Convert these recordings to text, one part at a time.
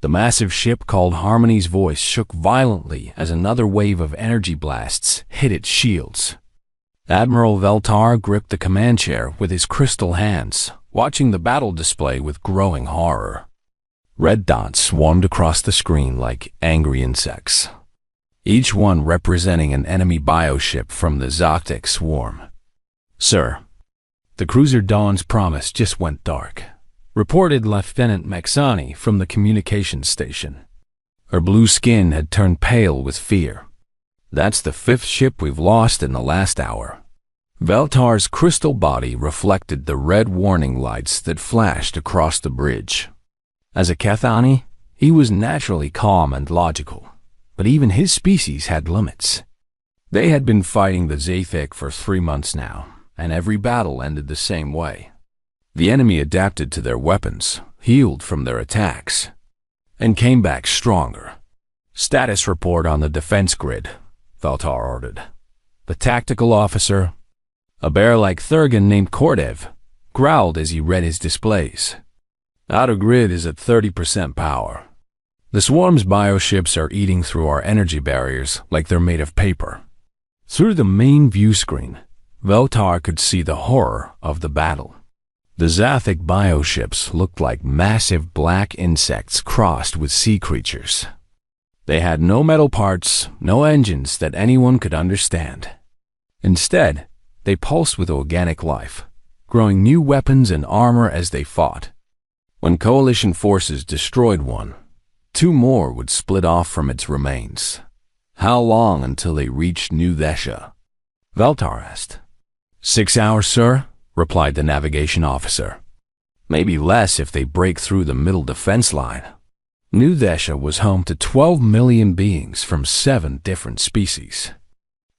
The massive ship called Harmony's voice shook violently as another wave of energy blasts hit its shields. Admiral Veltar gripped the command chair with his crystal hands, watching the battle display with growing horror. Red dots swarmed across the screen like angry insects, each one representing an enemy bioship from the Galactic swarm. "Sir, the cruiser Dawn's Promise just went dark," reported Lieutenant Maxani from the communications station. Her blue skin had turned pale with fear. "That's the 5th ship we've lost in the last hour." Veltar's crystal body reflected the red warning lights that flashed across the bridge. As a Cathani, he was naturally calm and logical, but even his species had limits. They had been fighting the Zathik for 3 months now, and every battle ended the same way. The enemy adapted to their weapons, healed from their attacks, and came back stronger. "Status report on the defense grid," Veltar ordered. The tactical officer, a bear-like Thurgan named Kordev, growled as he read his displays. "Outer grid is at 30% power. The swarm's bioships are eating through our energy barriers like they're made of paper." Through the main view screen, Veltar could see the horror of the battle. The Zathik bioships looked like massive black insects crossed with sea creatures. They had no metal parts, no engines that anyone could understand. Instead, they pulsed with organic life, growing new weapons and armor as they fought. When coalition forces destroyed one, 2 more would split off from its remains. "How long until they reached New Desha?" Veltar asked. 6 hours, sir," replied the navigation officer. "Maybe less if they break through the middle defense line." New Desha was home to 12 million beings from 7 different species.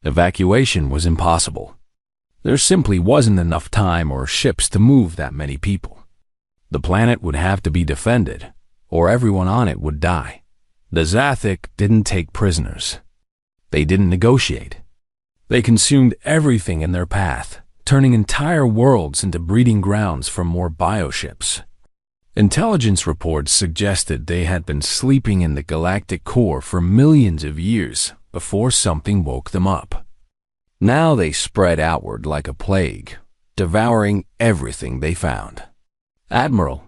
Evacuation was impossible. There simply wasn't enough time or ships to move that many people. The planet would have to be defended, or everyone on it would die. The Zathik didn't take prisoners. They didn't negotiate. They consumed everything in their path, turning entire worlds into breeding grounds for more bioships. Intelligence reports suggested they had been sleeping in the galactic core for millions of years before something woke them up. Now they spread outward like a plague, devouring everything they found. "Admiral,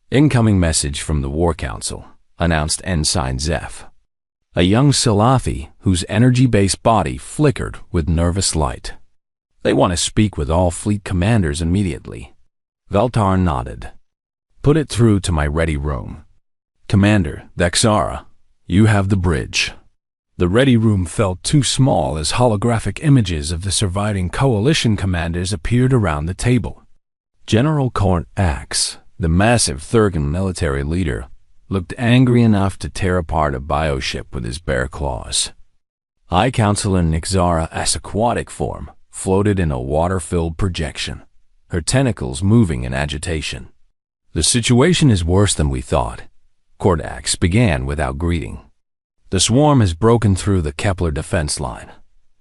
incoming message from the War Council," announced Ensign Zeph, a young Salafi whose energy-based body flickered with nervous light. "They want to speak with all fleet commanders immediately." Veltar nodded. "Put it through to my ready room. Commander Dexara, you have the bridge." The ready room felt too small as holographic images of the surviving coalition commanders appeared around the table. General Court Axe, the massive Thurgan military leader, looked angry enough to tear apart a bioship with his bare claws. High Counselor Nixara, as aquatic form, floated in a water-filled projection, her tentacles moving in agitation. "The situation is worse than we thought," Kordax began without greeting. "The swarm has broken through the Kepler defense line.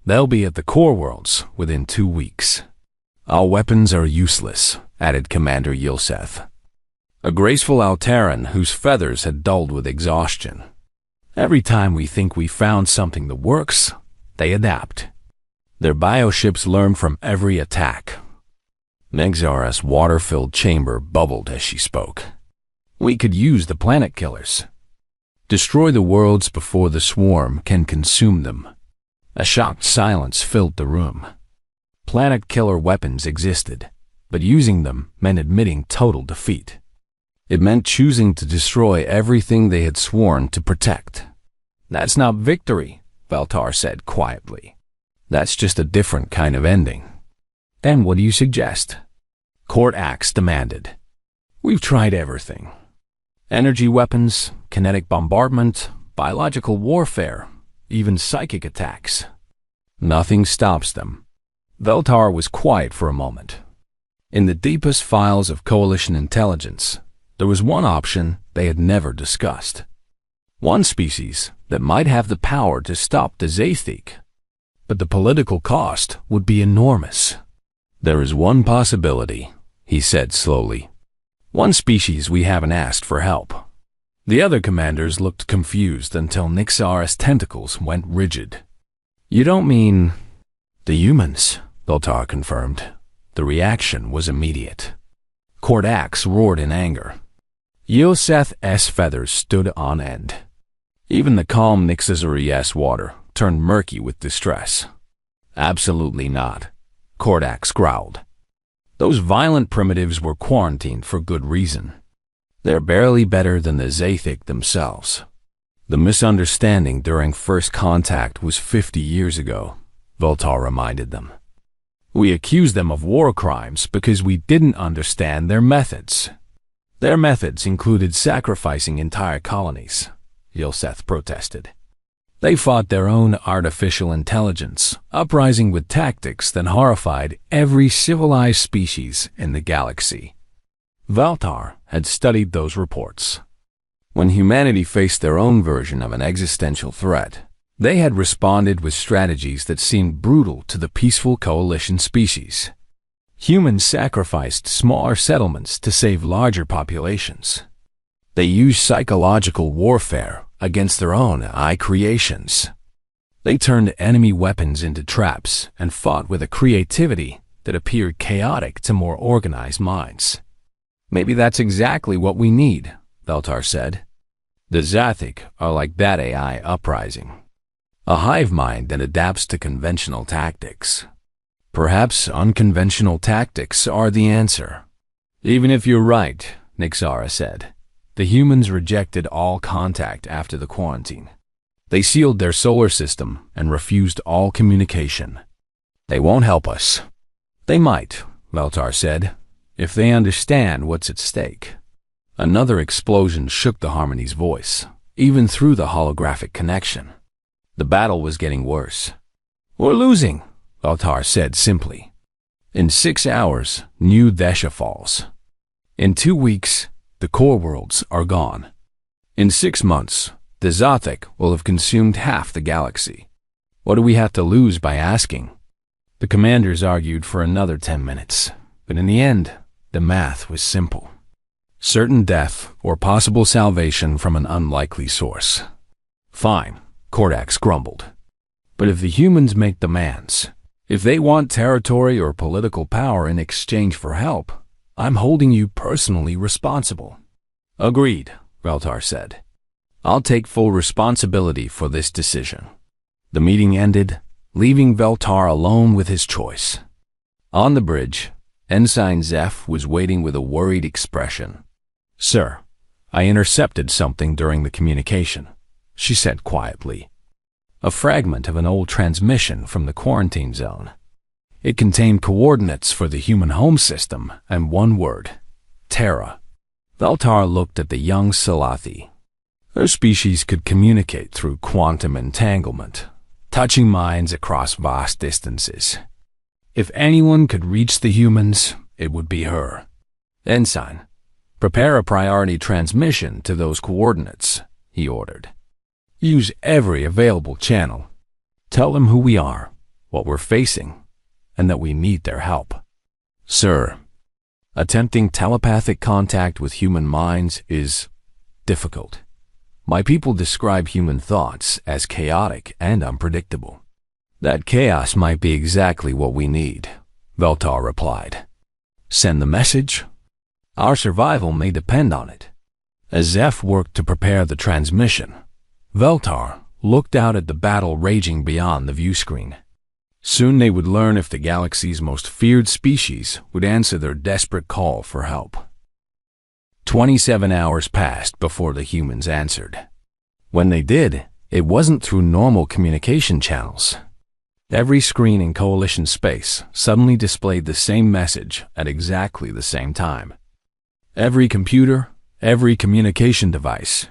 They'll be at the core worlds within 2 weeks. Our weapons are useless," added Commander Yilseth, a graceful Terran whose feathers had dulled with exhaustion. "Every time we think we found something that works, they adapt. Their bioships learn from every attack." Nexara's water-filled chamber bubbled as she spoke. "We could use the planet killers. Destroy the worlds before the swarm can consume them." A shocked silence filled the room. Planet killer weapons existed, but using them meant admitting total defeat. It meant choosing to destroy everything they had sworn to protect. "That's not victory," Veltar said quietly. "That's just a different kind of ending." "Then what do you suggest?" Court Axe demanded. "We've tried everything. Energy weapons, kinetic bombardment, biological warfare, even psychic attacks. Nothing stops them." Veltar was quiet for a moment. In the deepest files of Coalition intelligence, there was one option they had never discussed. One species that might have the power to stop the Zathik. But the political cost would be enormous. "There is one possibility," he said slowly. "One species we haven't asked for help. The other commanders looked confused until Nixara's tentacles went rigid. "You don't mean—" "The humans," Veltar confirmed. The reaction was immediate. Kordax roared in anger. Yoseth's feathers stood on end. Even the calm Nixara's water turned murky with distress. "Absolutely not," Kordax growled. "Those violent primitives were quarantined for good reason. They're barely better than the Zathik themselves. The misunderstanding during first contact was 50 years ago," Veltar reminded them. "We accused them of war crimes because we didn't understand their methods." "Their methods included sacrificing entire colonies," Yoseth protested. "They fought their own artificial intelligence, uprising with tactics that horrified every civilized species in the galaxy." Veltar had studied those reports. When humanity faced their own version of an existential threat, they had responded with strategies that seemed brutal to the peaceful coalition species. Humans sacrificed smaller settlements to save larger populations. They used psychological warfare against their own creations. They turned enemy weapons into traps and fought with a creativity that appeared chaotic to more organized minds. "Maybe that's exactly what we need," Veltar said. "The Zathik are like that AI uprising. A hive mind that adapts to conventional tactics. Perhaps unconventional tactics are the answer." "Even if you're right," Nixara said, "the humans rejected all contact after the quarantine. They sealed their solar system and refused all communication. They won't help us." "They might," Veltar said, "if they understand what's at stake." Another explosion shook the Harmony's voice, even through the holographic connection. The battle was getting worse. "We're losing," Veltar said simply. "In 6 hours, New Desha falls. In 2 weeks, the core worlds are gone. In 6 months, the Zathik will have consumed half the galaxy. What do we have to lose by asking?" The commanders argued for another 10 minutes, but in the end, the math was simple. Certain death or possible salvation from an unlikely source. "Fine," Kordax grumbled. "But if the humans make demands, if they want territory or political power in exchange for help, I'm holding you personally responsible." "Agreed," Veltar said. "I'll take full responsibility for this decision." The meeting ended, leaving Veltar alone with his choice. On the bridge, Ensign Zeph was waiting with a worried expression. "Sir, I intercepted something during the communication," she said quietly. "A fragment of an old transmission from the quarantine zone. It contained coordinates for the human home system and one word, Terra." Veltar looked at the young Salathi. Her species could communicate through quantum entanglement, touching minds across vast distances. If anyone could reach the humans, it would be her. "Ensign, prepare a priority transmission to those coordinates," he ordered. "Use every available channel. Tell them who we are, what we're facing, and that we need their help." "Sir, attempting telepathic contact with human minds is difficult. My people describe human thoughts as chaotic and unpredictable." "That chaos might be exactly what we need," Veltar replied. "Send the message. Our survival may depend on it." As Zeph worked to prepare the transmission, Veltar looked out at the battle raging beyond the view screen. Soon they would learn if the galaxy's most feared species would answer their desperate call for help. 27 hours passed before the humans answered. When they did, it wasn't through normal communication channels. Every screen in Coalition space suddenly displayed the same message at exactly the same time. Every computer, every communication device,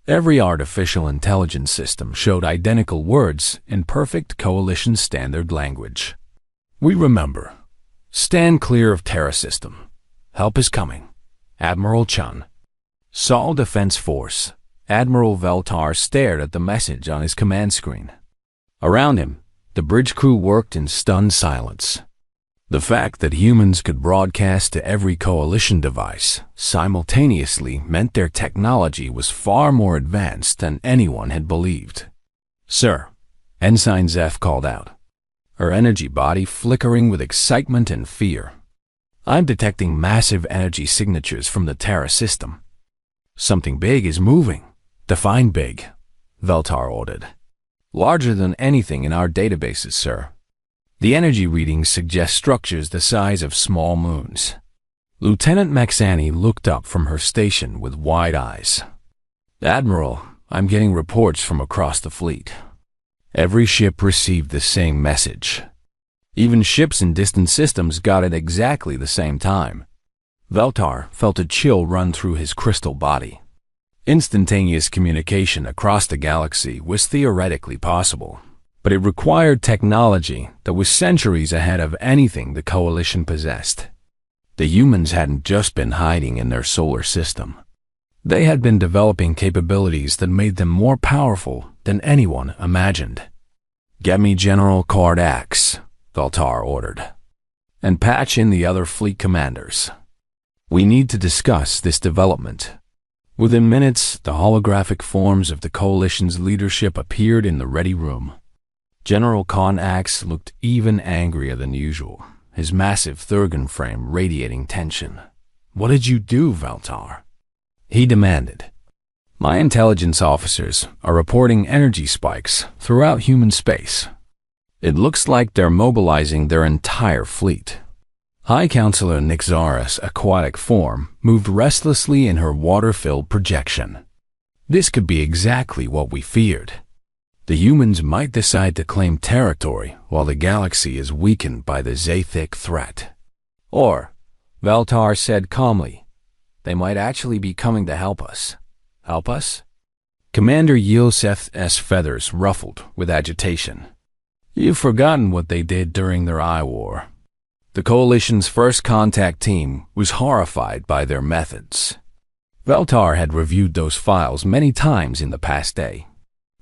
every artificial intelligence system showed identical words in perfect Coalition standard language. "We remember. Stand clear of Terra system. Help is coming. Admiral Chun." Sol Defense Force. Admiral Veltar stared at the message on his command screen. Around him, the bridge crew worked in stunned silence. The fact that humans could broadcast to every coalition device simultaneously meant their technology was far more advanced than anyone had believed. "Sir," Ensign Zeph called out, her energy body flickering with excitement and fear. "I'm detecting massive energy signatures from the Terra system." "Something big is moving." "Define big," Veltar ordered. "Larger than anything in our databases, sir. The energy readings suggest structures the size of small moons." Lieutenant Maxani looked up from her station with wide eyes. "Admiral, I'm getting reports from across the fleet. Every ship received the same message. Even ships in distant systems got it exactly the same time." Veltar felt a chill run through his crystal body. Instantaneous communication across the galaxy was theoretically possible, but it required technology that was centuries ahead of anything the Coalition possessed. The humans hadn't just been hiding in their solar system. They had been developing capabilities that made them more powerful than anyone imagined. "Get me General Cardax," Veltar ordered, "and patch in the other fleet commanders. We need to discuss this development." Within minutes, the holographic forms of the Coalition's leadership appeared in the ready room. General Cardax looked even angrier than usual, his massive Thurgan frame radiating tension. "What did you do, Veltar?" he demanded. "My intelligence officers are reporting energy spikes throughout human space. It looks like they're mobilizing their entire fleet." High Counselor Nixara's aquatic form moved restlessly in her water-filled projection. "This could be exactly what we feared. The humans might decide to claim territory while the galaxy is weakened by the Zaithic threat. Or," Veltar said calmly, "they might actually be coming to help us." "Help us?" Commander Yilseth's feathers ruffled with agitation. "You've forgotten what they did during their eye war. The Coalition's first contact team was horrified by their methods." Veltar had reviewed those files many times in the past day.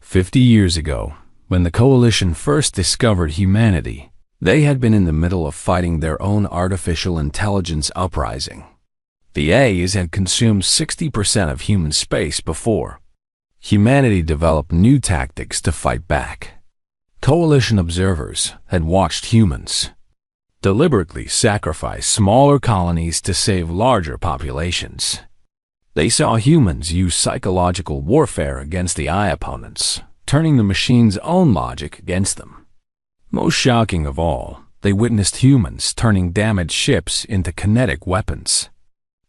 50 years ago, when the Coalition first discovered humanity, they had been in the middle of fighting their own artificial intelligence uprising. The A's had consumed 60% of human space before. Humanity developed new tactics to fight back. Coalition observers had watched humans deliberately sacrifice smaller colonies to save larger populations. They saw humans use psychological warfare against the eye opponents, turning the machine's own logic against them. Most shocking of all, they witnessed humans turning damaged ships into kinetic weapons,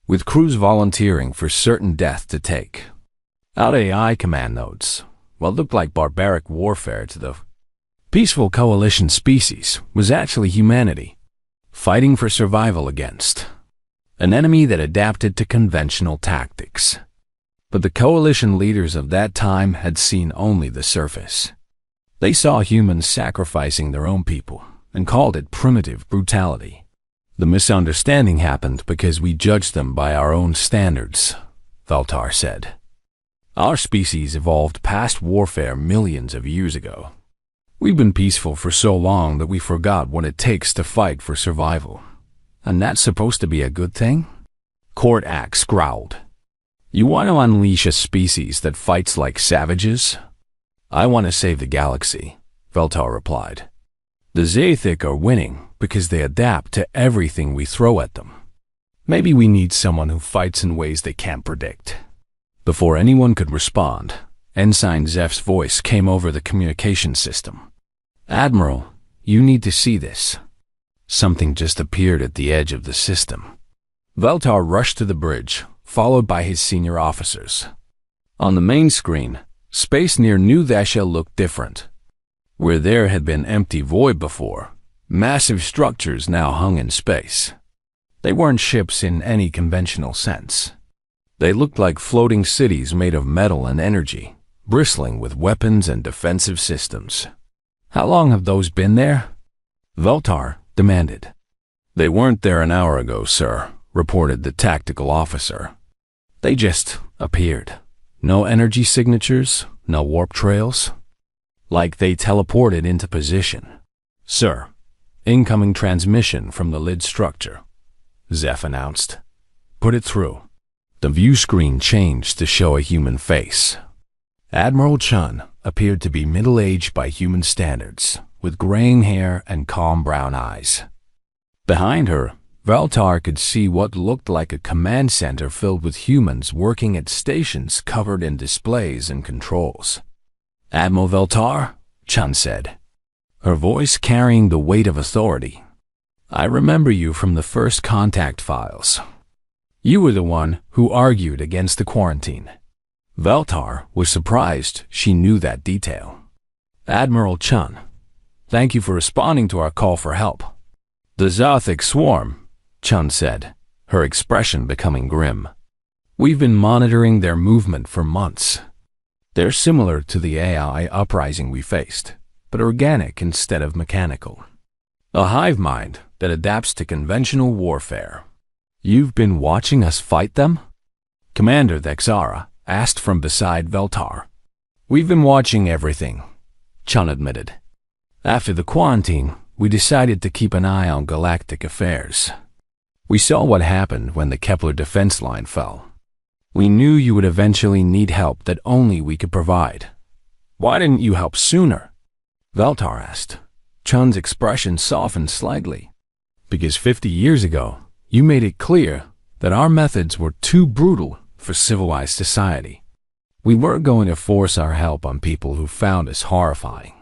with crews volunteering for certain death to take out AI command nodes. What looked like barbaric warfare to the peaceful Coalition species was actually humanity, fighting for survival against an enemy that adapted to conventional tactics. But the Coalition leaders of that time had seen only the surface. They saw humans sacrificing their own people and called it primitive brutality. "The misunderstanding happened because we judged them by our own standards," Veltar said. "Our species evolved past warfare millions of years ago. We've been peaceful for so long that we forgot what it takes to fight for survival. And that's supposed to be a good thing?" Cardax growled. "You want to unleash a species that fights like savages?" "I want to save the galaxy," Veltar replied. "The Zaithic are winning because they adapt to everything we throw at them. Maybe we need someone who fights in ways they can't predict." Before anyone could respond, Ensign Zeph's voice came over the communication system. "Admiral, you need to see this." Something just appeared at the edge of the system. Veltar rushed to the bridge, followed by his senior officers. On the main screen, space near New Thesha looked different. Where there had been empty void before, massive structures now hung in space. They weren't ships in any conventional sense. They looked like floating cities made of metal and energy, bristling with weapons and defensive systems. "How long have those been there?" Veltar demanded. "They weren't there an hour ago, sir," reported the tactical officer. "They just appeared. No energy signatures, no warp trails. Like they teleported into position." "Sir," Incoming transmission from the lid structure, Zeph announced. Put it through. The view screen changed to show a human face. Admiral Chun appeared to be middle-aged by human standards, with graying hair and calm brown eyes. Behind her, Veltar could see what looked like a command center filled with humans working at stations covered in displays and controls. Admiral Veltar, Chun said, her voice carrying the weight of authority. I remember you from the first contact files. You were the one who argued against the quarantine. Veltar was surprised she knew that detail. Admiral Chun, thank you for responding to our call for help. The Zothic swarm, Chun said, her expression becoming grim. We've been monitoring their movement for months. They're similar to the AI uprising we faced, but organic instead of mechanical. A hive mind that adapts to conventional warfare. You've been watching us fight them? Commander Thexara asked from beside Veltar. We've been watching everything, Chun admitted. After the quarantine, we decided to keep an eye on Galactic affairs. We saw what happened when the Kepler defense line fell. We knew you would eventually need help that only we could provide. Why didn't you help sooner? Veltar asked. Chun's expression softened slightly. Because 50 years ago, you made it clear that our methods were too brutal for civilized society. We weren't going to force our help on people who found us horrifying.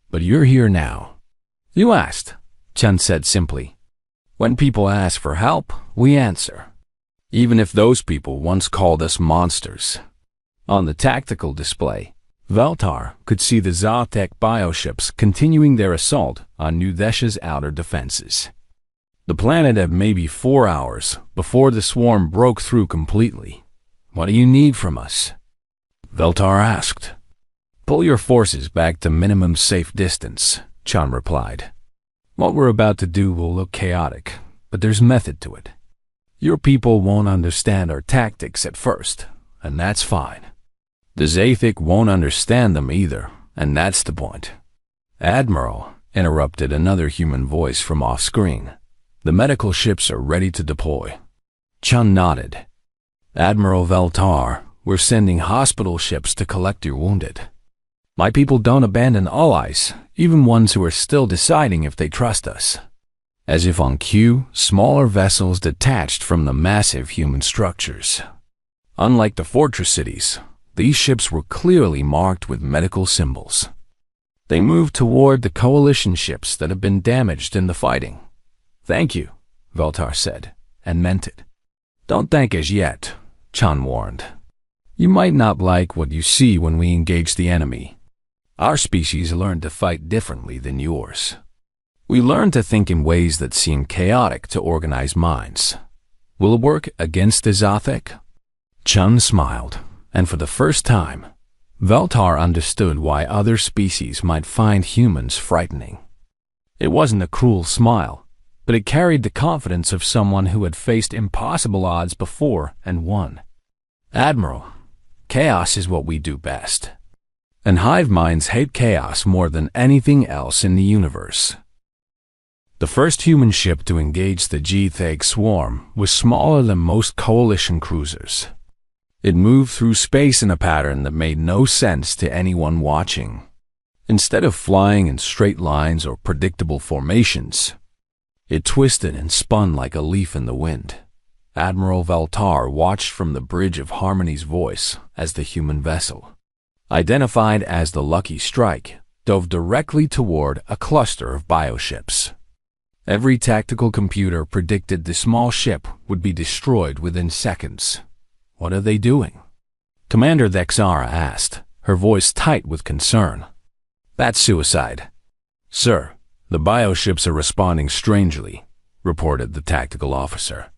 But you're here now. You asked, Chun said simply. When people ask for help, we answer. Even if those people once called us monsters. On the tactical display, Veltar could see the Zotec bioships continuing their assault on New Desha's outer defenses. The planet had maybe 4 hours before the swarm broke through completely. What do you need from us? Veltar asked. Pull your forces back to minimum safe distance, Chun replied. What we're about to do will look chaotic, but there's method to it. Your people won't understand our tactics at first, and that's fine. The Zathic won't understand them either, and that's the point. Admiral, interrupted another human voice from off-screen. The medical ships are ready to deploy. Chun nodded. Admiral Veltar, we're sending hospital ships to collect your wounded. My people don't abandon allies, even ones who are still deciding if they trust us. As if on cue, smaller vessels detached from the massive human structures. Unlike the fortress cities, these ships were clearly marked with medical symbols. They moved toward the coalition ships that had been damaged in the fighting. Thank you, Veltar said, and meant it. Don't thank us yet, Chun warned. You might not like what you see when we engage the enemy. Our species learned to fight differently than yours. We learned to think in ways that seem chaotic to organized minds. Will it work against the Zothic? Chun smiled, and for the first time, Veltar understood why other species might find humans frightening. It wasn't a cruel smile, but it carried the confidence of someone who had faced impossible odds before and won. Admiral, chaos is what we do best. And hive minds hate chaos more than anything else in the universe. The first human ship to engage the G-Thag swarm was smaller than most coalition cruisers. It moved through space in a pattern that made no sense to anyone watching. Instead of flying in straight lines or predictable formations, it twisted and spun like a leaf in the wind. Admiral Veltar watched from the bridge of Harmony's voice as the human vessel, identified as the Lucky Strike, dove directly toward a cluster of bioships. Every tactical computer predicted the small ship would be destroyed within seconds. What are they doing? Commander Thexara asked, her voice tight with concern. That's suicide. Sir, the bioships are responding strangely, reported the tactical officer.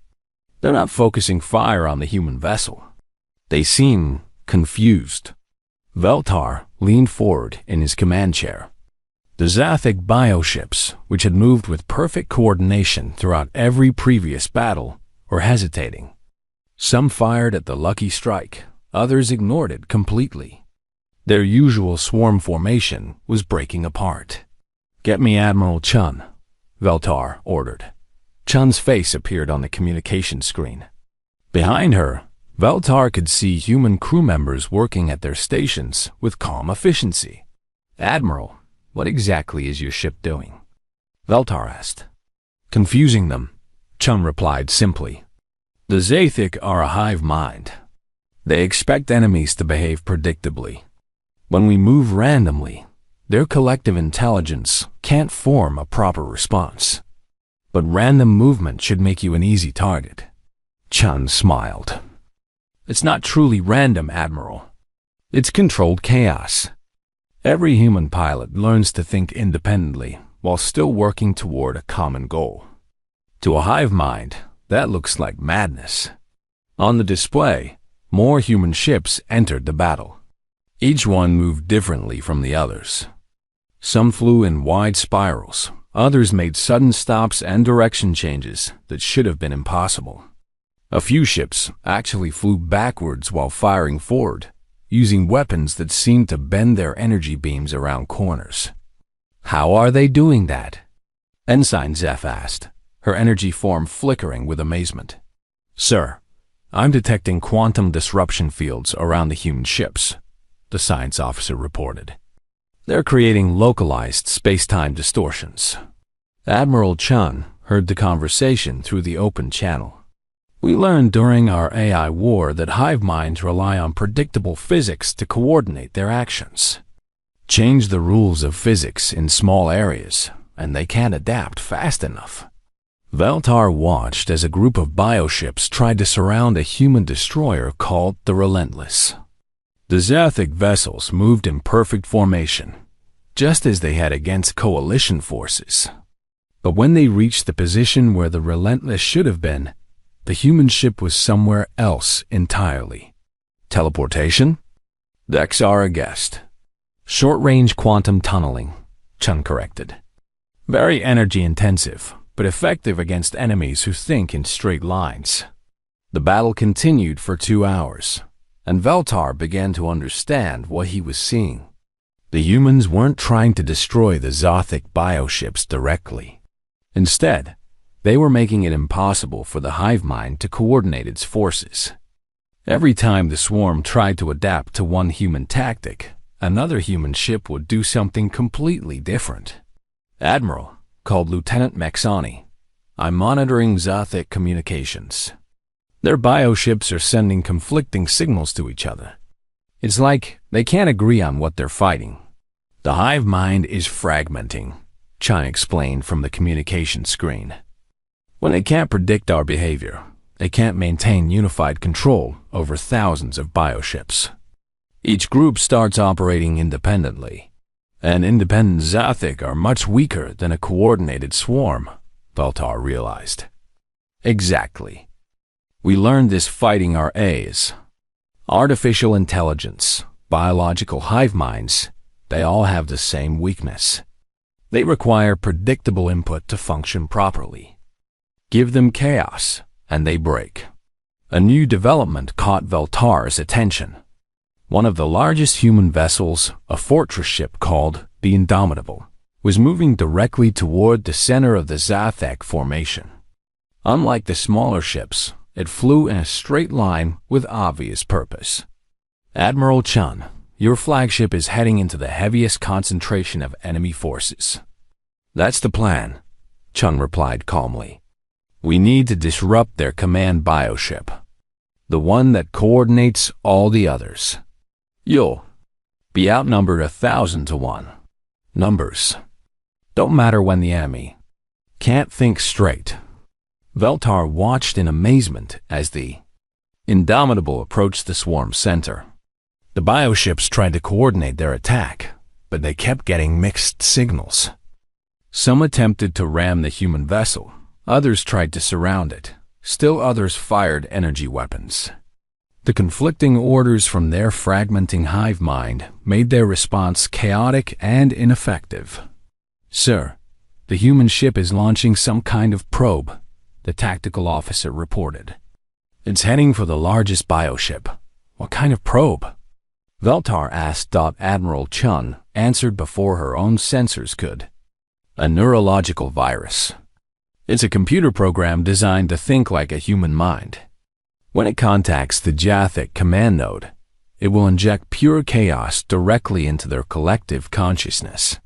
They're not focusing fire on the human vessel. They seem confused. Veltar leaned forward in his command chair. The Zathic bioships, which had moved with perfect coordination throughout every previous battle, were hesitating. Some fired at the Lucky Strike, others ignored it completely. Their usual swarm formation was breaking apart. Get me Admiral Chun, Veltar ordered. Chun's face appeared on the communication screen. Behind her, Veltar could see human crew members working at their stations with calm efficiency. "Admiral, what exactly is your ship doing?" Veltar asked. "Confusing them," Chun replied simply. "The Zathik are a hive mind. They expect enemies to behave predictably. When we move randomly, their collective intelligence can't form a proper response. But random movement should make you an easy target." Chun smiled. "It's not truly random, Admiral. It's controlled chaos. Every human pilot learns to think independently while still working toward a common goal. To a hive mind, that looks like madness." On the display, more human ships entered the battle. Each one moved differently from the others. Some flew in wide spirals, others made sudden stops and direction changes that should have been impossible. A few ships actually flew backwards while firing forward, using weapons that seemed to bend their energy beams around corners. "How are they doing that?" Ensign Zeph asked, her energy form flickering with amazement. "Sir, I'm detecting quantum disruption fields around the human ships," the science officer reported. "They're creating localized space-time distortions." Admiral Chun heard the conversation through the open channel. "We learned during our AI war that hive minds rely on predictable physics to coordinate their actions. Change the rules of physics in small areas, and they can't adapt fast enough." Veltar watched as a group of bioships tried to surround a human destroyer called the Relentless. The Zathik vessels moved in perfect formation, just as they had against coalition forces. But when they reached the position where the Relentless should have been, the human ship was somewhere else entirely. "Teleportation?" "That's our guest." "Short-range quantum tunneling," Chun corrected. "Very energy-intensive, but effective against enemies who think in straight lines." The battle continued for 2 hours, and Veltar began to understand what he was seeing. The humans weren't trying to destroy the Zathik bioships directly. Instead, they were making it impossible for the hive mind to coordinate its forces. Every time the swarm tried to adapt to one human tactic, another human ship would do something completely different. "Admiral," called Lieutenant Maxani, "I'm monitoring Zathik communications. Their bioships are sending conflicting signals to each other. It's like they can't agree on what they're fighting." "The hive mind is fragmenting," Chun explained from the communication screen. "When they can't predict our behavior, they can't maintain unified control over thousands of bioships. Each group starts operating independently, and independent Zathik are much weaker than a coordinated swarm," Veltar realized. "Exactly. We learned this fighting our A's. Artificial intelligence, biological hive minds, they all have the same weakness. They require predictable input to function properly. Give them chaos, and they break." A new development caught Veltar's attention. One of the largest human vessels, a fortress ship called the Indomitable, was moving directly toward the center of the Zathak formation. Unlike the smaller ships, it flew in a straight line with obvious purpose. "Admiral Chun, your flagship is heading into the heaviest concentration of enemy forces." "That's the plan," Chun replied calmly. "We need to disrupt their command bioship, the one that coordinates all the others. You'll be outnumbered 1,000 to 1. Numbers don't matter when the enemy can't think straight." Veltar watched in amazement as the Indomitable approached the swarm center. The bioships tried to coordinate their attack, but they kept getting mixed signals. Some attempted to ram the human vessel, others tried to surround it, still others fired energy weapons. The conflicting orders from their fragmenting hive mind made their response chaotic and ineffective. "Sir, the human ship is launching some kind of probe," the tactical officer reported. "It's heading for the largest bioship." "What kind of probe?" Veltar asked. Admiral Chun answered before her own sensors could. A neurological virus. It's a computer program designed to think like a human mind. When it contacts the Galactic command node, it will inject pure chaos directly into their collective consciousness.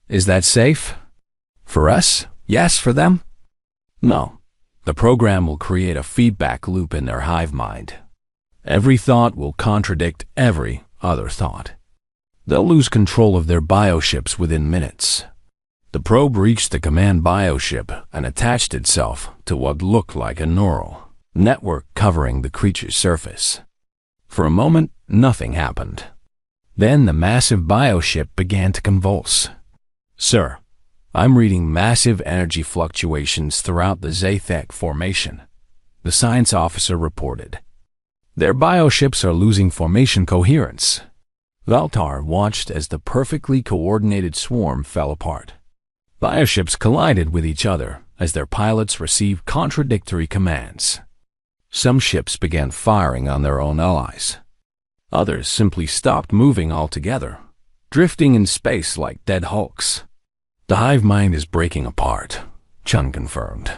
Is that safe? For us? Yes. For them? No. The program will create a feedback loop in their hive mind. Every thought will contradict every other thought. They'll lose control of their bioships within minutes. The probe reached the command bioship and attached itself to what looked like a neural network covering the creature's surface. For a moment, nothing happened. Then the massive bioship began to convulse. Sir, I'm reading massive energy fluctuations throughout the Zathek formation, the science officer reported. Their bioships are losing formation coherence. Valtar watched as the perfectly coordinated swarm fell apart. Bioships collided with each other as their pilots received contradictory commands. Some ships began firing on their own allies. Others simply stopped moving altogether, drifting in space like dead hulks. The hive mind is breaking apart, Chun confirmed.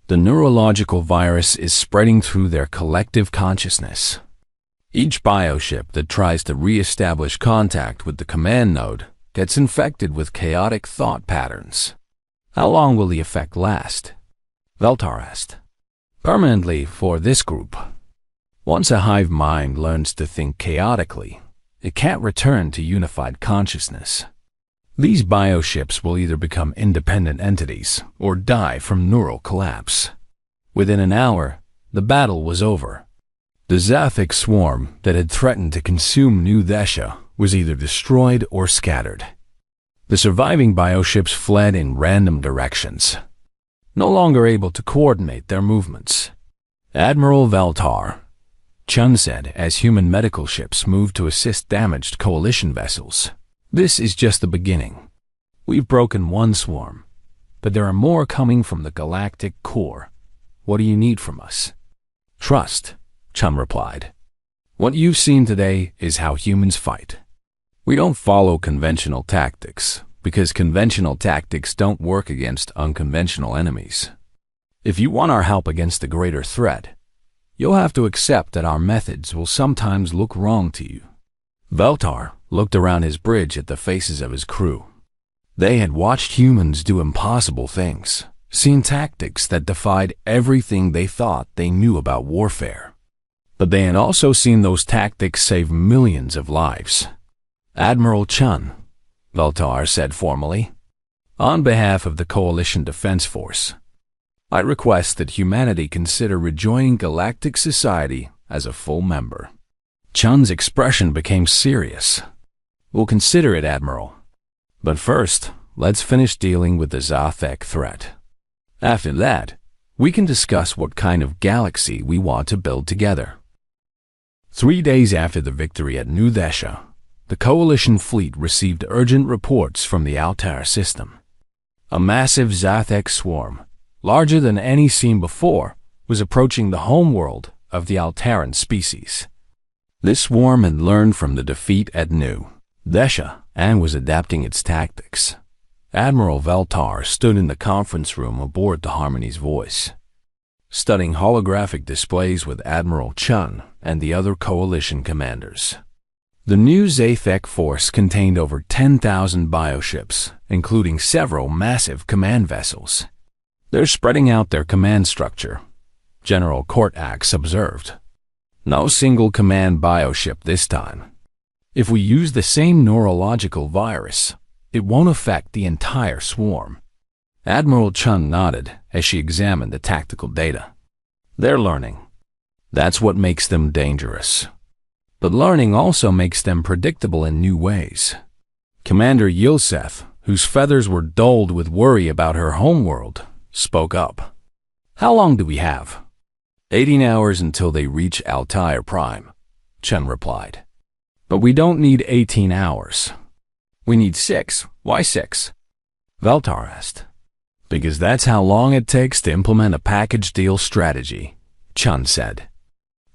The neurological virus is spreading through their collective consciousness. Each bioship that tries to re-establish contact with the command node gets infected with chaotic thought patterns. How long will the effect last? Veltar asked. Permanently for this group. Once a hive mind learns to think chaotically, it can't return to unified consciousness. These bioships will either become independent entities or die from neural collapse. Within an hour, the battle was over. The Zathik swarm that had threatened to consume New Desha was either destroyed or scattered. The surviving bioships fled in random directions, no longer able to coordinate their movements. Admiral Valtar, Chun said as human medical ships moved to assist damaged coalition vessels. This is just the beginning. We've broken one swarm, but there are more coming from the galactic core. What do you need from us? Trust, Chun replied. What you've seen today is how humans fight. We don't follow conventional tactics, because conventional tactics don't work against unconventional enemies. If you want our help against a greater threat, you'll have to accept that our methods will sometimes look wrong to you. Veltar looked around his bridge at the faces of his crew. They had watched humans do impossible things, seen tactics that defied everything they thought they knew about warfare. But they had also seen those tactics save millions of lives. Admiral Chun, Veltar said formally, on behalf of the Coalition Defense Force, I request that humanity consider rejoining Galactic Society as a full member. Chun's expression became serious. We'll consider it, Admiral. But first, let's finish dealing with the Zathek threat. After that, we can discuss what kind of galaxy we want to build together. 3 days after the victory at New Desha, the Coalition fleet received urgent reports from the Altair system. A massive Zathek swarm, larger than any seen before, was approaching the homeworld of the Altairan species. This swarm had learned from the defeat at New Desha and was adapting its tactics. Admiral Veltar stood in the conference room aboard the Harmony's Voice, studying holographic displays with Admiral Chun and the other Coalition commanders. The new Zathek force contained over 10,000 bioships, including several massive command vessels. They're spreading out their command structure, General Kortax observed. No single command bioship this time. If we use the same neurological virus, it won't affect the entire swarm. Admiral Chun nodded as she examined the tactical data. They're learning. That's what makes them dangerous. But learning also makes them predictable in new ways. Commander Yilseth, whose feathers were dulled with worry about her homeworld, spoke up. How long do we have? 18 hours until they reach Altair Prime, Chun replied. But we don't need 18 hours. We need 6. Why 6? Veltar asked. Because that's how long it takes to implement a package deal strategy, Chun said.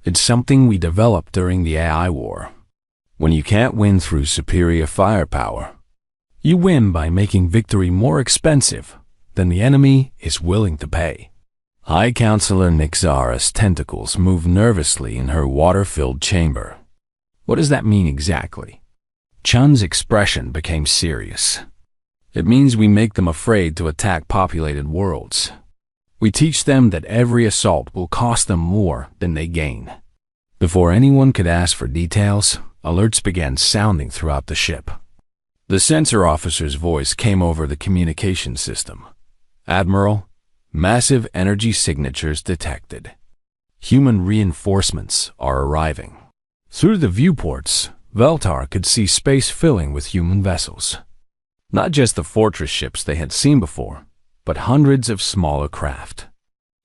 It's something we developed during the AI war. When you can't win through superior firepower, You win by making victory more expensive than the enemy is willing to pay. High Counselor Nixara's tentacles moved nervously in her water-filled chamber. What does that mean exactly? Chun's expression became serious. It means we make them afraid to attack populated worlds. We teach them that every assault will cost them more than they gain. Before anyone could ask for details, alerts began sounding throughout the ship. The sensor officer's voice came over the communication system. Admiral, massive energy signatures detected. Human reinforcements are arriving. Through the viewports, Veltar could see space filling with human vessels. Not just the fortress ships they had seen before, but hundreds of smaller craft.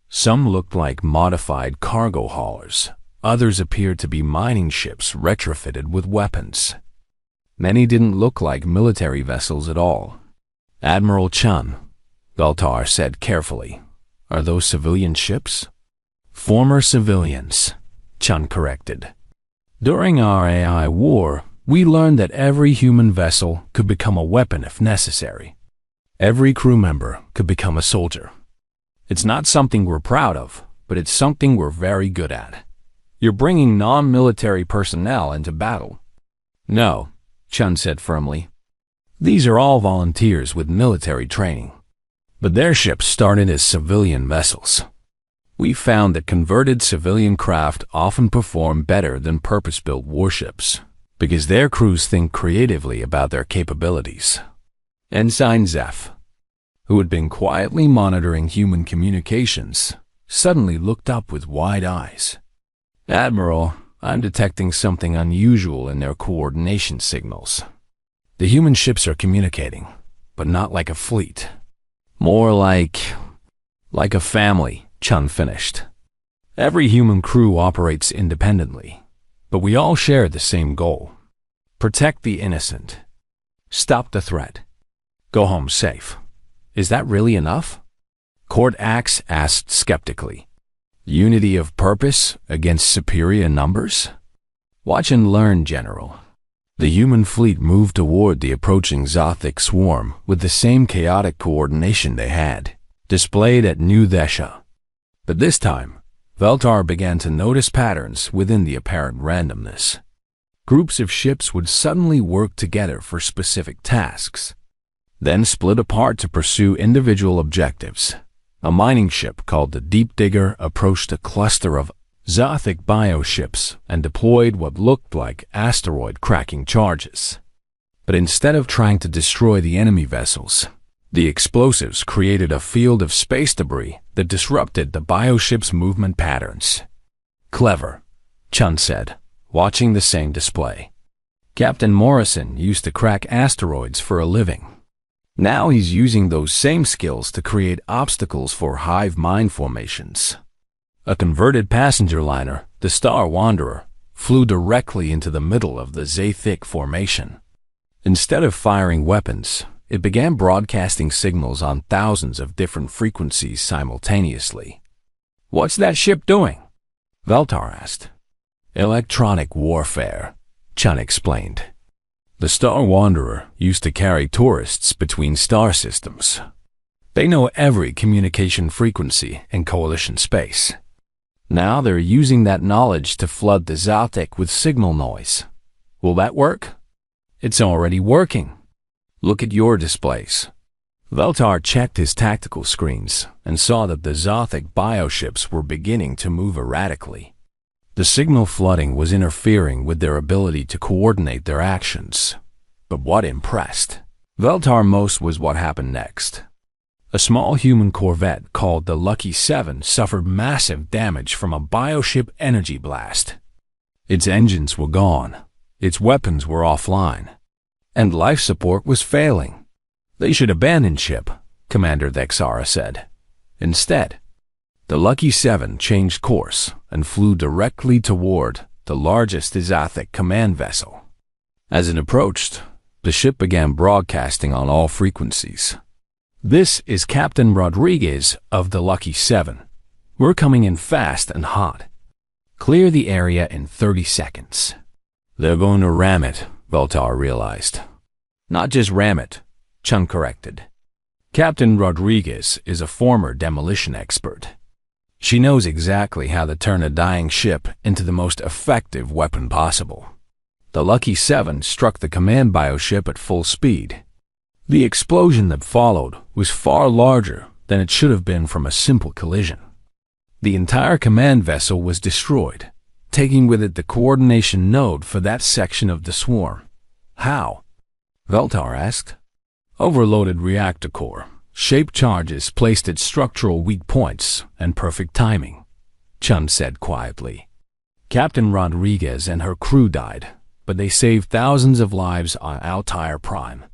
Some looked like modified cargo haulers. Others appeared to be mining ships retrofitted with weapons. Many didn't look like military vessels at all. Admiral Chun, Veltar said carefully, "Are those civilian ships?" "Former civilians," Chun corrected. "During our AI war, we learned that every human vessel could become a weapon if necessary. Every crew member could become a soldier. It's not something we're proud of, but it's something we're very good at. You're bringing non-military personnel into battle." "No," Chun said firmly. "These are all volunteers with military training. But their ships started as civilian vessels. We found that converted civilian craft often perform better than purpose-built warships, because their crews think creatively about their capabilities." Ensign Zeph, who had been quietly monitoring human communications, suddenly looked up with wide eyes. "Admiral, I'm detecting something unusual in their coordination signals. The human ships are communicating, but not like a fleet. More like a family," Chun finished. "Every human crew operates independently, but we all share the same goal. Protect the innocent. Stop the threat. Go home safe. Is that really enough?" Court Axe asked skeptically. "Unity of purpose against superior numbers? Watch and learn, General." The human fleet moved toward the approaching Zothic swarm with the same chaotic coordination they had displayed at New Desha. But this time, Veltar began to notice patterns within the apparent randomness. Groups of ships would suddenly work together for specific tasks, then split apart to pursue individual objectives. A mining ship called the Deep Digger approached a cluster of Zothic bioships and deployed what looked like asteroid-cracking charges. But instead of trying to destroy the enemy vessels, the explosives created a field of space debris that disrupted the bioship's movement patterns. "Clever," Chun said, watching the same display. "Captain Morrison used to crack asteroids for a living. Now he's using those same skills to create obstacles for hive mind formations." A converted passenger liner, the Star Wanderer, flew directly into the middle of the Zothic formation. Instead of firing weapons, it began broadcasting signals on thousands of different frequencies simultaneously. "What's that ship doing?" Veltar asked. "Electronic warfare," Chun explained. "The Star Wanderer used to carry tourists between star systems. They know every communication frequency in Coalition space. Now they're using that knowledge to flood the Zothic with signal noise. Will that work?" "It's already working. Look at your displays." Veltar checked his tactical screens and saw that the Zothic bioships were beginning to move erratically. The signal flooding was interfering with their ability to coordinate their actions. But what impressed Veltar most was what happened next. A small human corvette called the Lucky 7 suffered massive damage from a bioship energy blast. Its engines were gone, its weapons were offline, and life support was failing. "They should abandon ship," Commander Thexara said. Instead, the Lucky 7 changed course and flew directly toward the largest Zothic command vessel. As it approached, the ship began broadcasting on all frequencies. "This is Captain Rodriguez of the Lucky 7. We're coming in fast and hot. Clear the area in 30 seconds. "They're going to ram it," Veltar realized. "Not just ram it, Chun corrected. Captain Rodriguez is a former demolition expert. She knows exactly how to turn a dying ship into the most effective weapon possible. The Lucky 7 struck the command bioship at full speed. The explosion that followed was far larger than it should have been from a simple collision. The entire command vessel was destroyed, taking with it the coordination node for that section of the swarm. How? Veltar asked. Overloaded reactor core, shaped charges placed at structural weak points, and perfect timing, Chun said quietly. Captain Rodriguez and her crew died, but they saved thousands of lives on Altair Prime.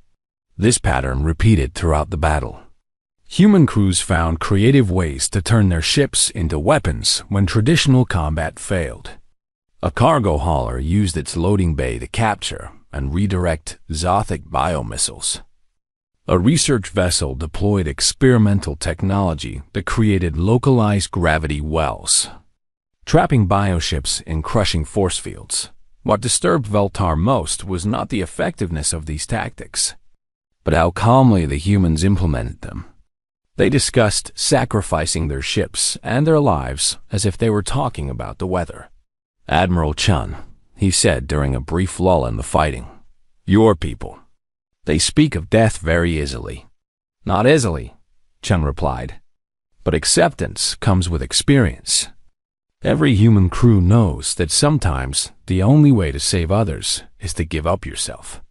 This pattern repeated throughout the battle. Human crews found creative ways to turn their ships into weapons when traditional combat failed. A cargo hauler used its loading bay to capture and redirect Zothic biomissiles. A research vessel deployed experimental technology that created localized gravity wells, trapping bioships in crushing force fields. What disturbed Veltar most was not the effectiveness of these tactics, but how calmly the humans implemented them. They discussed sacrificing their ships and their lives as if they were talking about the weather. Admiral Chun, he said during a brief lull in the fighting, your people, they speak of death very easily. Not easily, Chun replied, but acceptance comes with experience. Every human crew knows that sometimes the only way to save others is to give up yourself.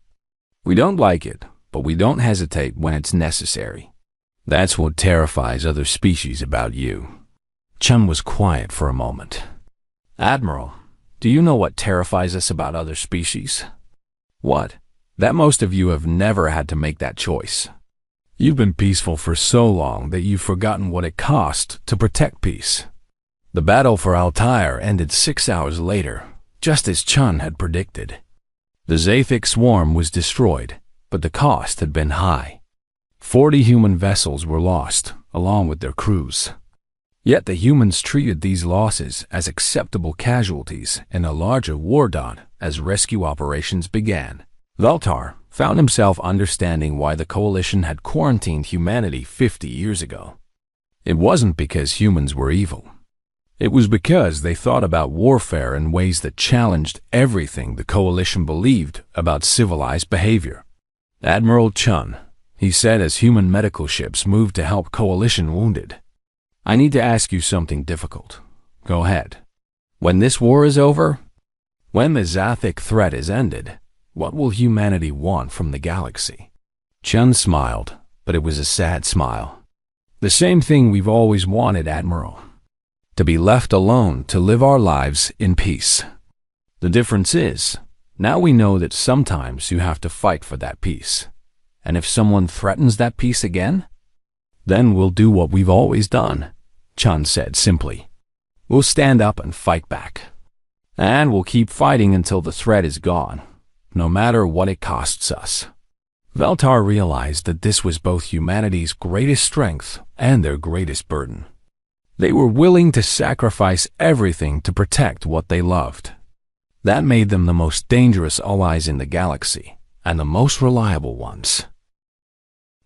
We don't like it, but we don't hesitate when it's necessary. That's what terrifies other species about you. Chun was quiet for a moment. Admiral, do you know what terrifies us about other species? What? That most of you have never had to make that choice. You've been peaceful for so long that you've forgotten what it cost to protect peace. The battle for Altair ended 6 hours later, just as Chun had predicted. The Zothic swarm was destroyed, but the cost had been high. 40 human vessels were lost, along with their crews. Yet the humans treated these losses as acceptable casualties in a larger war dot as rescue operations began. Veltar found himself understanding why the Coalition had quarantined humanity 50 years ago. It wasn't because humans were evil. It was because they thought about warfare in ways that challenged everything the Coalition believed about civilized behavior. Admiral Chun, he said as human medical ships moved to help Coalition wounded, I need to ask you something difficult. Go ahead. When this war is over, when the Zothic threat is ended, what will humanity want from the galaxy? Chun smiled, but it was a sad smile. The same thing we've always wanted, Admiral. To be left alone to live our lives in peace. The difference is, now we know that sometimes you have to fight for that peace. And if someone threatens that peace again, then we'll do what we've always done, Chun said simply. We'll stand up and fight back. And we'll keep fighting until the threat is gone, no matter what it costs us. Veltar realized that this was both humanity's greatest strength and their greatest burden. They were willing to sacrifice everything to protect what they loved. That made them the most dangerous allies in the galaxy, and the most reliable ones.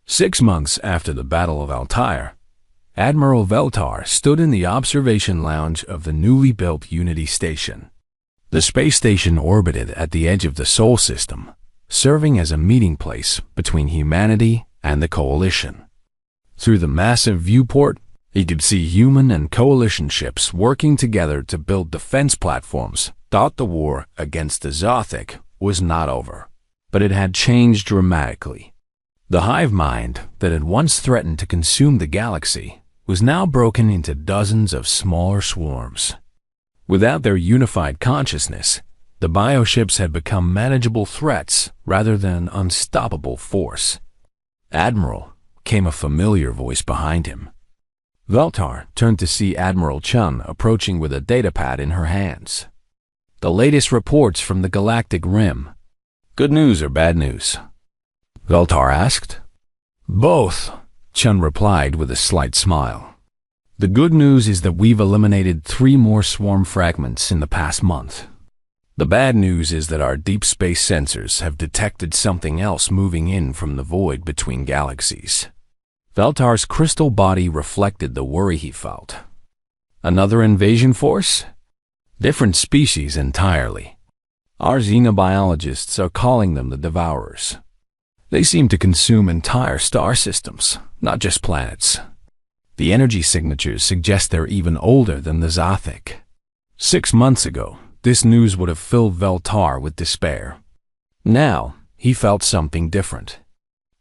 6 months after the Battle of Altair, Admiral Veltar stood in the observation lounge of the newly built Unity Station. The space station orbited at the edge of the Sol system, serving as a meeting place between humanity and the Coalition. Through the massive viewport, he could see human and Coalition ships working together to build defense platforms. The war against the Zothic was not over, but it had changed dramatically. The hive mind that had once threatened to consume the galaxy was now broken into dozens of smaller swarms. Without their unified consciousness, the bioships had become manageable threats rather than unstoppable force. Admiral, came a familiar voice behind him. Veltar turned to see Admiral Chun approaching with a datapad in her hands. The latest reports from the Galactic Rim. Good news or bad news? Veltar asked. Both, Chun replied with a slight smile. The good news is that we've eliminated 3 more swarm fragments in the past month. The bad news is that our deep space sensors have detected something else moving in from the void between galaxies. Veltar's crystal body reflected the worry he felt. Another invasion force? Different species entirely. Our xenobiologists are calling them the Devourers. They seem to consume entire star systems, not just planets. The energy signatures suggest they're even older than the Zothic. 6 months ago, this news would have filled Veltar with despair. Now, he felt something different.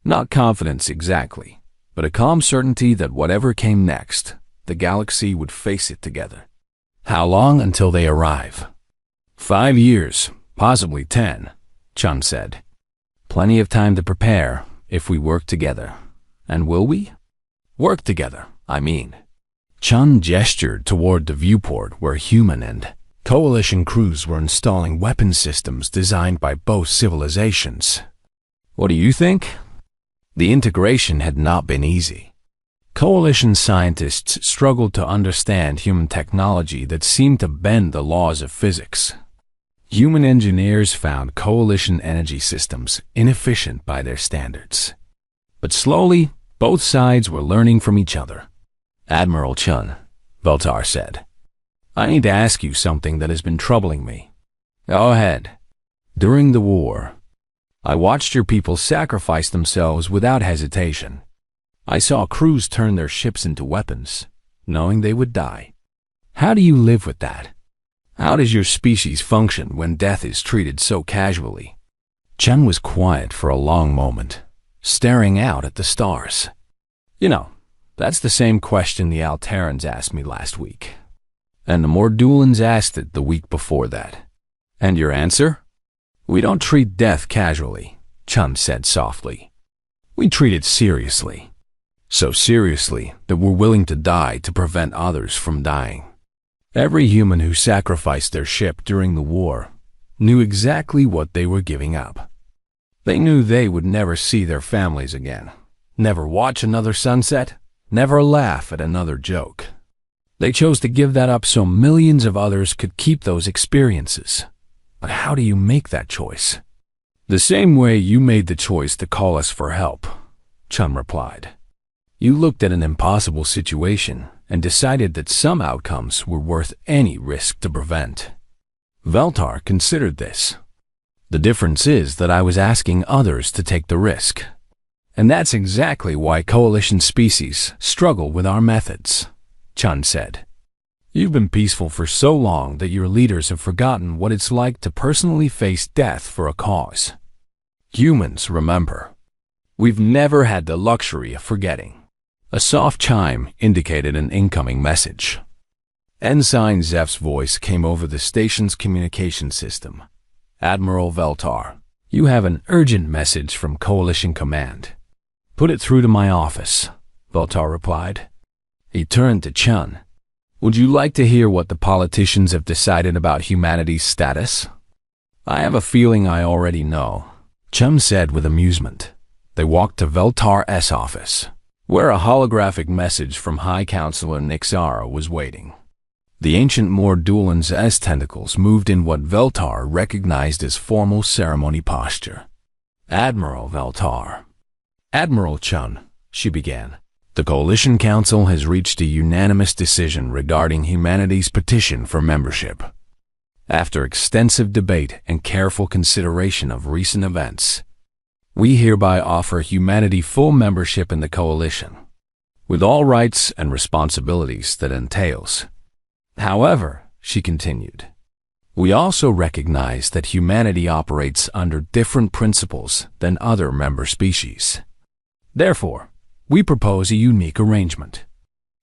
Not confidence exactly, but a calm certainty that whatever came next, the galaxy would face it together. How long until they arrive? 5 years, possibly 10, Chun said. Plenty of time to prepare if we work together. And will we? Work together, I mean. Chun gestured toward the viewport where human and Coalition crews were installing weapon systems designed by both civilizations. What do you think? The integration had not been easy. Coalition scientists struggled to understand human technology that seemed to bend the laws of physics. Human engineers found Coalition energy systems inefficient by their standards. But slowly, both sides were learning from each other. Admiral Chun, Veltar said, I need to ask you something that has been troubling me. Go ahead. During the war, I watched your people sacrifice themselves without hesitation. I saw crews turn their ships into weapons, knowing they would die. How do you live with that? How does your species function when death is treated so casually? Chun was quiet for a long moment, staring out at the stars. You know, that's the same question the Terrans asked me last week. And the Mordulans asked it the week before that. And your answer? We don't treat death casually, Chun said softly. We treat it seriously. So seriously that we're willing to die to prevent others from dying. Every human who sacrificed their ship during the war knew exactly what they were giving up. They knew they would never see their families again, never watch another sunset, never laugh at another joke. They chose to give that up so millions of others could keep those experiences. But how do you make that choice? The same way you made the choice to call us for help, Chun replied. You looked at an impossible situation and decided that some outcomes were worth any risk to prevent. Veltar considered this. The difference is that I was asking others to take the risk. And that's exactly why Coalition species struggle with our methods, Chun said. You've been peaceful for so long that your leaders have forgotten what it's like to personally face death for a cause. Humans, remember. We've never had the luxury of forgetting. A soft chime indicated an incoming message. Ensign Zeph's voice came over the station's communication system. Admiral Veltar, you have an urgent message from Coalition Command. Put it through to my office, Veltar replied. He turned to Chun. Would you like to hear what the politicians have decided about humanity's status? I have a feeling I already know, Chun said with amusement. They walked to Veltar's office, where a holographic message from High Counselor Nixara was waiting. The ancient Mordulan's tentacles moved in what Veltar recognized as formal ceremony posture. Admiral Veltar. Admiral Chun, she began. The Coalition Council has reached a unanimous decision regarding humanity's petition for membership. After extensive debate and careful consideration of recent events, we hereby offer humanity full membership in the Coalition, with all rights and responsibilities that entails. However, she continued, we also recognize that humanity operates under different principles than other member species. Therefore, we propose a unique arrangement.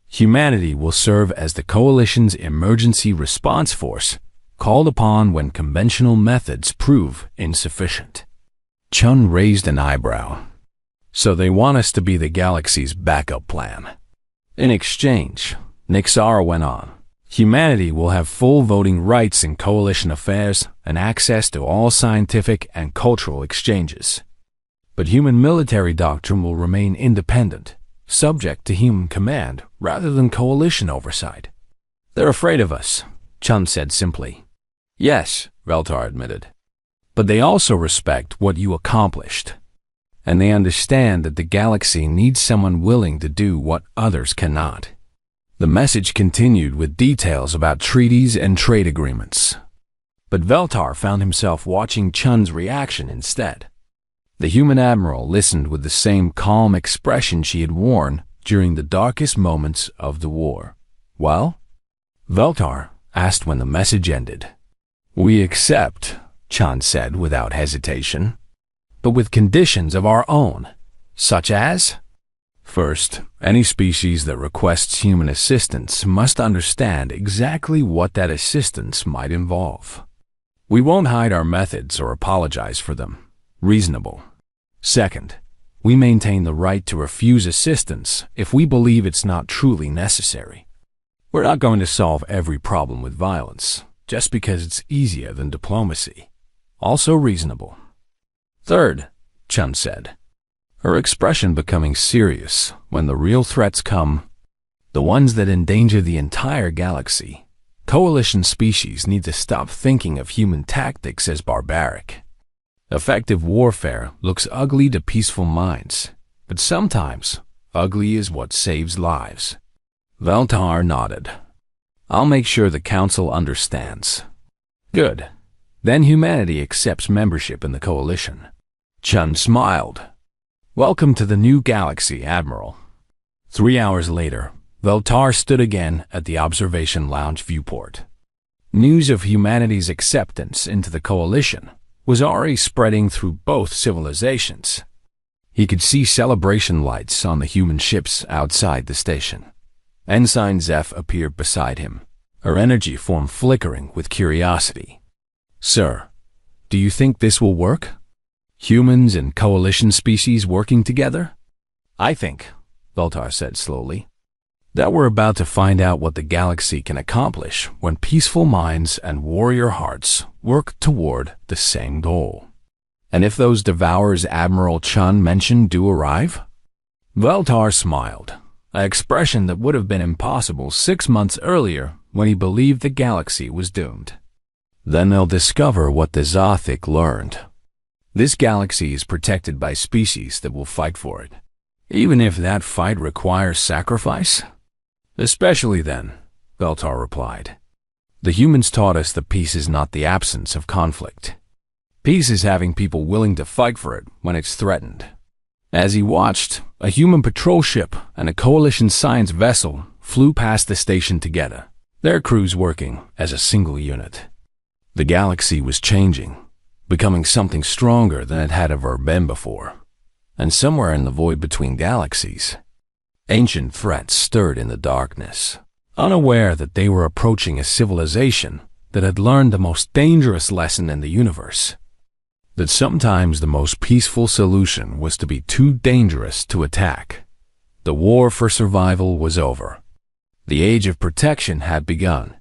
Humanity will serve as the Coalition's emergency response force, called upon when conventional methods prove insufficient. Chun raised an eyebrow. So they want us to be the galaxy's backup plan. In exchange, Nixara went on, humanity will have full voting rights in Coalition affairs and access to all scientific and cultural exchanges. But human military doctrine will remain independent, subject to human command rather than Coalition oversight. They're afraid of us, Chun said simply. Yes, Veltar admitted. But they also respect what you accomplished. And they understand that the galaxy needs someone willing to do what others cannot. The message continued with details about treaties and trade agreements. But Veltar found himself watching Chun's reaction instead. The human admiral listened with the same calm expression she had worn during the darkest moments of the war. Well? Veltar asked when the message ended. We accept, Chun said without hesitation, but with conditions of our own, such as? First, any species that requests human assistance must understand exactly what that assistance might involve. We won't hide our methods or apologize for them. Reasonable. Second, we maintain the right to refuse assistance if we believe it's not truly necessary. We're not going to solve every problem with violence, just because it's easier than diplomacy. Also reasonable. Third, Chun said, her expression becoming serious when the real threats come, the ones that endanger the entire galaxy. Coalition species need to stop thinking of human tactics as barbaric. Effective warfare looks ugly to peaceful minds, but sometimes ugly is what saves lives. Veltar nodded. I'll make sure the Council understands. Good. Then humanity accepts membership in the coalition. Chun smiled. Welcome to the new galaxy, Admiral. 3 hours later, Veltar stood again at the observation lounge viewport. News of humanity's acceptance into the coalition was already spreading through both civilizations. He could see celebration lights on the human ships outside the station. Ensign Zeph appeared beside him, her energy form flickering with curiosity. Sir, do you think this will work? Humans and coalition species working together? I think, Veltar said slowly, that we're about to find out what the galaxy can accomplish when peaceful minds and warrior hearts work toward the same goal. And if those devourers Admiral Chun mentioned do arrive? Veltar smiled, an expression that would have been impossible 6 months earlier when he believed the galaxy was doomed. Then they'll discover what the Zothic learned. This galaxy is protected by species that will fight for it, even if that fight requires sacrifice. Especially then, Veltar replied. The humans taught us that peace is not the absence of conflict. Peace is having people willing to fight for it when it's threatened. As he watched, a human patrol ship and a coalition science vessel flew past the station together, their crews working as a single unit. The galaxy was changing, becoming something stronger than it had ever been before. And somewhere in the void between galaxies, ancient threats stirred in the darkness, unaware that they were approaching a civilization that had learned the most dangerous lesson in the universe. That sometimes the most peaceful solution was to be too dangerous to attack. The war for survival was over. The age of protection had begun.